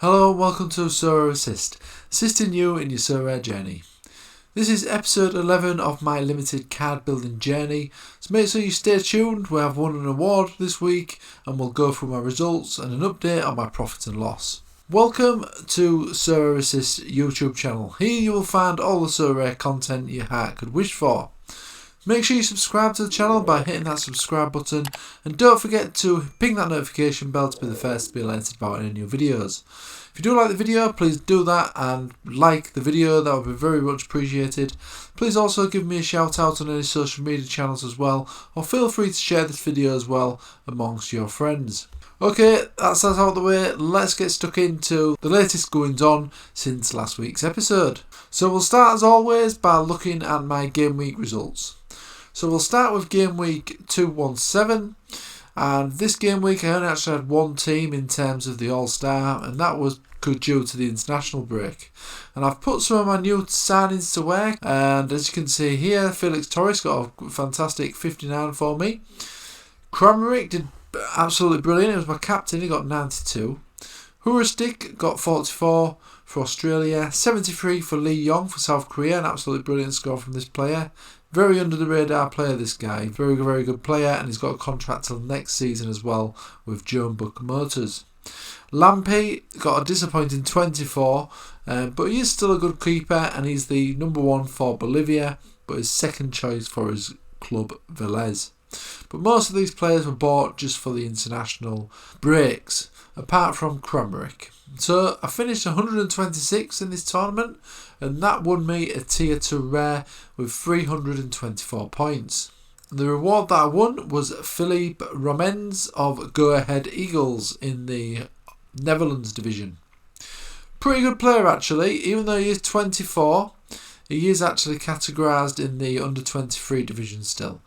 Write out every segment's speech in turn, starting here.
Hello and welcome to Sorare Assist, assisting you in your Sorare journey. This is episode 11 of my limited card building journey, so make sure you stay tuned. We have won an award this week and we'll go through my results and an update on my profit and loss. Welcome to Sorare Assist YouTube channel. Here you will find all the Sorare content your heart could wish for. Make sure you subscribe to the channel by hitting that subscribe button, and don't forget to ping that notification bell to be the first to be alerted about any new videos. If you do like the video, please do that and like the video, that would be very much appreciated. Please also give me a shout out on any social media channels as well, or feel free to share this video as well amongst your friends. Okay, that's that out of the way, let's get stuck into the latest goings on since last week's episode. So we'll start as always by looking at my game week results. So we'll start with game week 217, and this game week I only actually had one team in terms of the All-Star, and that was due to the international break. And I've put some of my new signings to work, and as you can see here, Felix Torres got a fantastic 59 for me. Kramaric did absolutely brilliant, it was my captain, he got 92. Hurustik got 44 for Australia, 73 for Lee Yong for South Korea, an absolutely brilliant score from this player. Very under the radar player, this guy. Very, very good player, and he's got a contract till next season as well with Joan Buck Motors. Lampy got a disappointing 24, but he is still a good keeper, and he's the number one for Bolivia, but his second choice for his club Velez. But most of these players were bought just for the international breaks, apart from Kramaric. So I finished 126 in this tournament, and that won me a tier 2 rare with 324 points. The reward that I won was Philippe Romens of Go Ahead Eagles in the Netherlands division. Pretty good player actually, even though he is 24, he is actually categorised in the under 23 division still.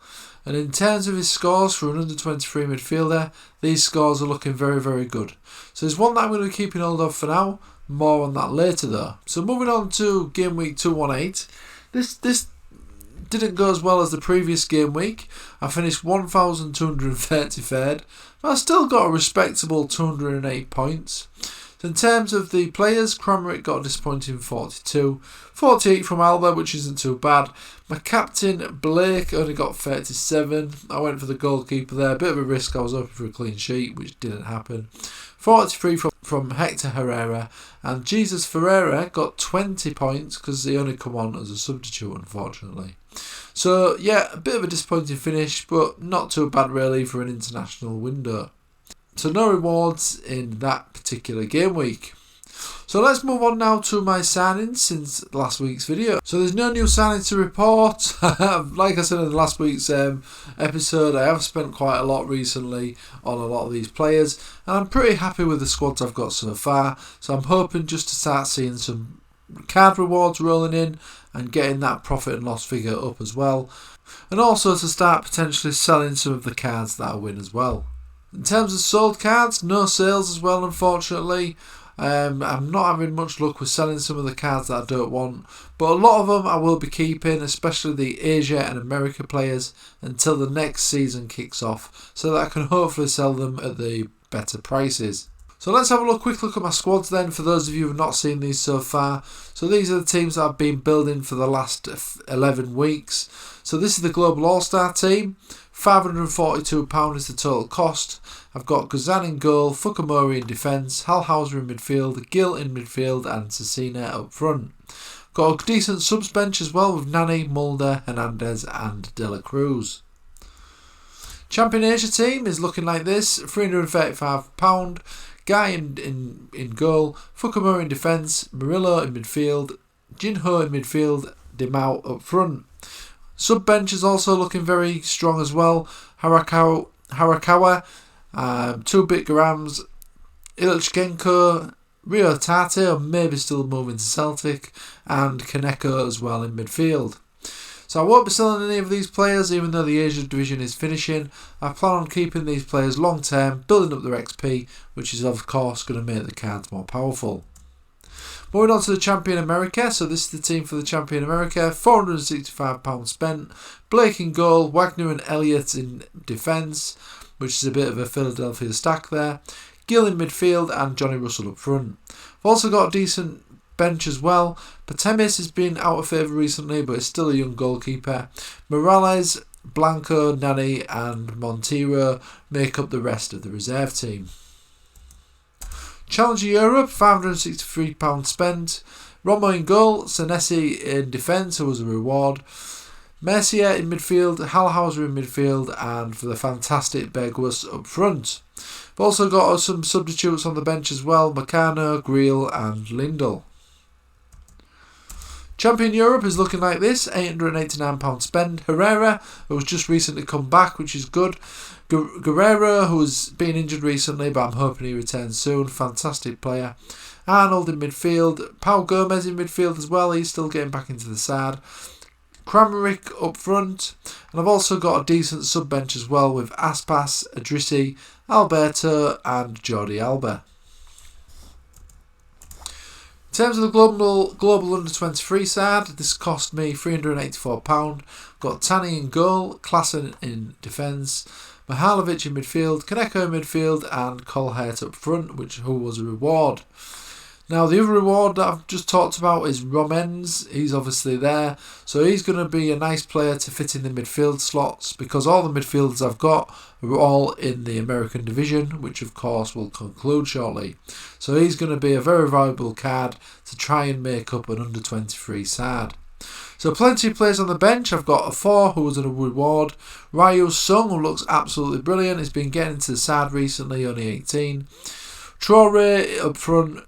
And in terms of his scores for an under 23 midfielder, these scores are looking very, very good. So there's one that I'm going to be keeping hold of for now. More on that later though. So moving on to game week 218. This didn't go as well as the previous game week. I finished 1,233rd, but I still got a respectable 208 points. So in terms of the players, Kramaric got a disappointing 42, 48 from Alba, which isn't too bad. My captain, Blake, only got 37. I went for the goalkeeper there, a bit of a risk, I was hoping for a clean sheet, which didn't happen. 43 from Hector Herrera, and Jesus Ferreira got 20 points because he only come on as a substitute, unfortunately. So yeah, a bit of a disappointing finish, but not too bad really for an international window. So no rewards in that particular game week. So let's move on now to my signings since last week's video. So there's no new signings to report. Like I said in last week's episode, I have spent quite a lot recently on a lot of these players, and I'm pretty happy with the squads I've got so far. So I'm hoping just to start seeing some card rewards rolling in and getting that profit and loss figure up as well. And also to start potentially selling some of the cards that I win as well. In terms of sold cards, no sales as well, unfortunately. I'm not having much luck with selling some of the cards that I don't want, but a lot of them I will be keeping, especially the Asia and America players, until the next season kicks off, so that I can hopefully sell them at the better prices. So let's have a quick look at my squads then, for those of you who have not seen these so far. So these are the teams that I've been building for the last 11 weeks. So this is the Global All-Star team. £542 is the total cost. I've got Gazan in goal, Fukumori in defence, Halhauser in midfield, Gill in midfield and Cecina up front. Got a decent subs bench as well with Nani, Mulder, Hernandez and De La Cruz. Champion Asia team is looking like this. £335. Guy in goal, Fukumori in defence, Murillo in midfield, Jinho in midfield, Dimao up front. Sub bench is also looking very strong as well. Harakawa, 2-bit grams, Ilichgenko, Rio Tate, or maybe still moving to Celtic, and Kaneko as well in midfield. So I won't be selling any of these players, even though the Asia division is finishing. I plan on keeping these players long term, building up their XP, which is of course going to make the cards more powerful. Moving on to the Champion America, so this is the team for the Champion America, £465 spent, Blake in goal, Wagner and Elliott in defence, which is a bit of a Philadelphia stack there, Gill in midfield and Johnny Russell up front. I've also got a decent bench as well. Patemis has been out of favour recently, but is still a young goalkeeper. Morales, Blanco, Nani and Montero make up the rest of the reserve team. Challenger Europe, £563 spent. Romo in goal, Senesi in defence, who was a reward. Mercier in midfield, Hallhauser in midfield, and for the fantastic Berghuis up front. I've also got some substitutes on the bench as well, Meccano, Griel and Lindell. Champion Europe is looking like this, £889 spent. Herrera, who has just recently come back, which is good. Guerrero, who's been injured recently, but I'm hoping he returns soon. Fantastic player. Arnold in midfield. Pau Gomez in midfield as well. He's still getting back into the side. Kramaric up front. And I've also got a decent sub-bench as well with Aspas, Adrissi, Alberto and Jordi Alba. In terms of the global under-23 side, this cost me £384. Got Tani in goal, Klassen in defence, Mihalovic in midfield, Kaneko in midfield and Colhert up front, who was a reward. Now the other reward that I've just talked about is Romens. He's obviously there, so he's going to be a nice player to fit in the midfield slots because all the midfielders I've got are all in the American division, which of course will conclude shortly. So he's going to be a very valuable card to try and make up an under-23 side. So plenty of players on the bench. I've got a 4 who was a reward. Ryu Sung, who looks absolutely brilliant. He's been getting into the side recently, only 18. Traore up front.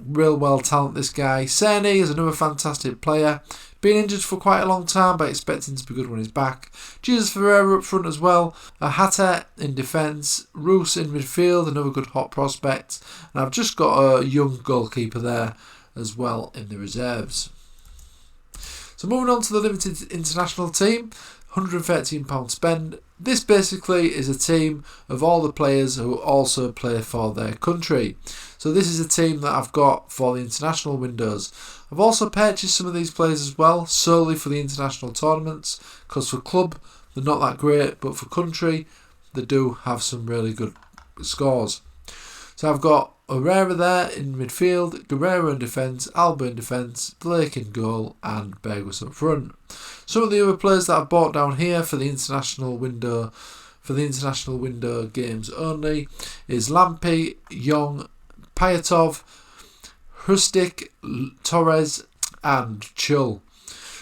Real well talent, this guy. Cerny is another fantastic player. Been injured for quite a long time, but expecting to be good when he's back. Jesus Ferreira up front as well. Ahata in defence. Roos in midfield, another good hot prospect. And I've just got a young goalkeeper there as well in the reserves. So moving on to the limited international team. £113 spent. This basically is a team of all the players who also play for their country. So this is a team that I've got for the international windows. I've also purchased some of these players as well, solely for the international tournaments, because for club they're not that great, but for country they do have some really good scores. So I've got Herrera there in midfield, Guerrero in defence, Alba in defence, Blake in goal and Berghuis up front. Some of the other players that I've bought down here for the international window games only is Lampe, Young, Pyatov, Hrustic, Torres and Chul.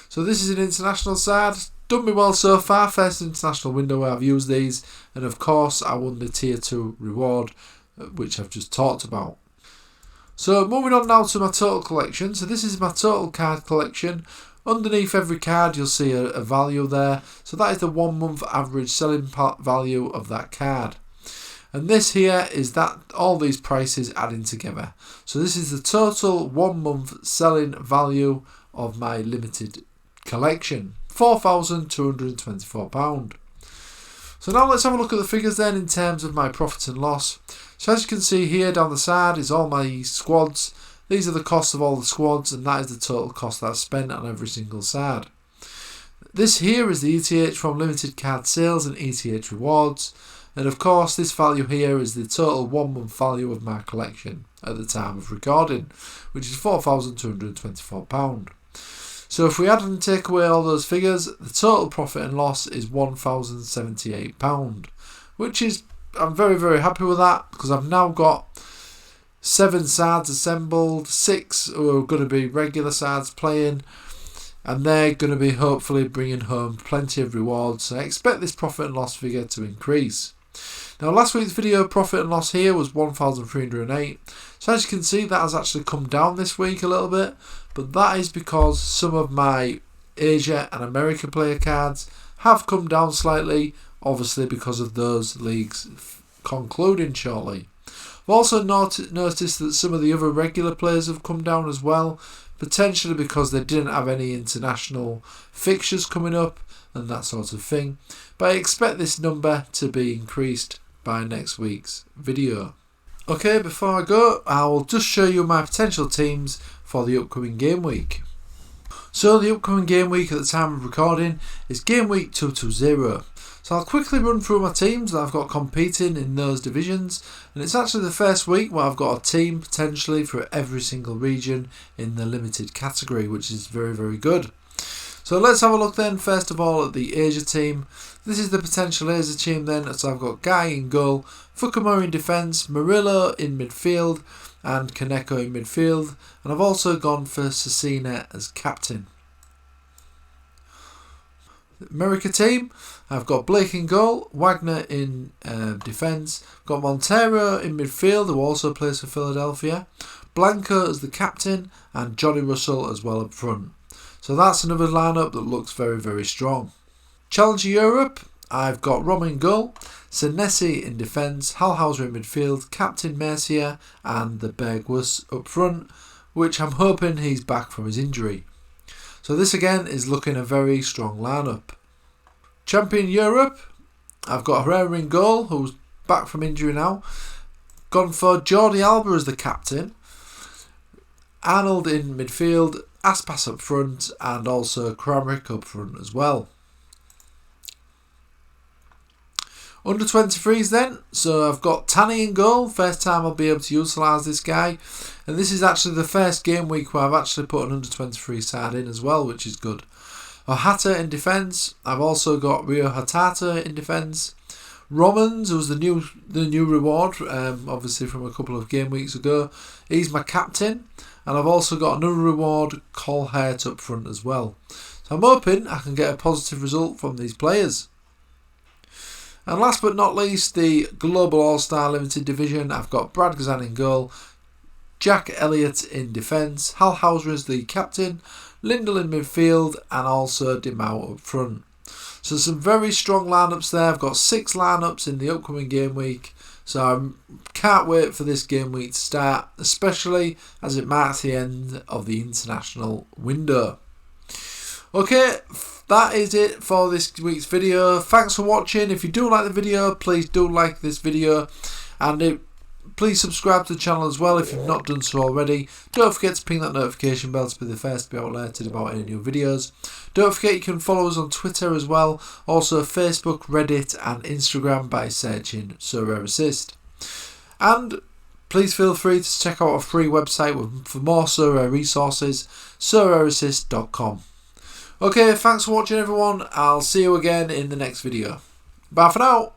So this is an international side. Done me well so far. First international window where I've used these, and of course I won the tier 2 reward, which I've just talked about. So moving on now to my total collection. So this is my total card collection. Underneath every card you'll see a value there. So that is the 1 month average selling value of that card. And this here is that all these prices adding together. So this is the total 1 month selling value of my limited collection. £4,224. So now let's have a look at the figures then in terms of my profit and loss. So as you can see here down the side is all my squads. These are the costs of all the squads, and that is the total cost that I've spent on every single side. This here is the ETH from limited card sales and ETH rewards. And of course this value here is the total 1 month value of my collection at the time of recording, which is £4,224. So if we add and take away all those figures, the total profit and loss is £1,078, which is, I'm very, very happy with that, because I've now got 7 sides assembled, 6 who are going to be regular sides playing, and they're going to be hopefully bringing home plenty of rewards. So I expect this profit and loss figure to increase. Now last week's video profit and loss here was 1,308. So as you can see, that has actually come down this week a little bit, but that is because some of my Asia and America player cards have come down slightly, obviously because of those leagues concluding shortly. I've also noticed that some of the other regular players have come down as well, potentially because they didn't have any international fixtures coming up and that sort of thing, but I expect this number to be increased by next week's video. Okay, before I go, I will just show you my potential teams for the upcoming game week. So the upcoming game week at the time of recording is game week 220. So I'll quickly run through my teams that I've got competing in those divisions, and it's actually the first week where I've got a team potentially for every single region in the limited category, which is very, very good. So let's have a look then first of all at the Asia team. This is the potential Asia team then, so I've got Guy in goal, Fukumura in defence, Murillo in midfield and Kaneko in midfield, and I've also gone for Cecina as captain. The America team, I've got Blake in goal, Wagner in defence, got Montero in midfield who also plays for Philadelphia, Blanco as the captain and Johnny Russell as well up front. So that's another lineup that looks very, very strong. Challenger Europe, I've got Rom in goal, Senesi in defence, Hallhauser in midfield, Captain Mercier and the Bergwus up front, which I'm hoping he's back from his injury. So this again is looking a very strong lineup. Champion Europe, I've got Herrera in goal, who's back from injury now. Gone for Jordi Alba as the captain, Arnold in midfield, Aspas up front and also Kramaric up front as well. Under 23s then, so I've got Tani in goal, first time I'll be able to utilise this guy, and this is actually the first game week where I've actually put an under 23 side in as well, which is good. Ohata in defence, I've also got Rio Hatata in defence. Romans, who's the new reward, obviously from a couple of game weeks ago, he's my captain, and I've also got another reward, Colhert up front as well. So I'm hoping I can get a positive result from these players. And last but not least, the Global All-Star Limited Division. I've got Brad Gazan in goal, Jack Elliott in defence, Hallhauser as the captain, Lindell in midfield and also Dimau up front. So some very strong lineups there. I've got 6 lineups in the upcoming game week. So I can't wait for this game week to start, especially as it marks the end of the international window. Okay, that is it for this week's video. Thanks for watching. If you do like the video, please do like this video, and please subscribe to the channel as well if you've not done so already. Don't forget to ping that notification bell to be the first to be alerted about any new videos. Don't forget you can follow us on Twitter as well, also Facebook, Reddit and Instagram by searching Sorare Assist. And please feel free to check out our free website for more Sorare resources, sorareassist.com. Okay, thanks for watching everyone. I'll see you again in the next video. Bye for now.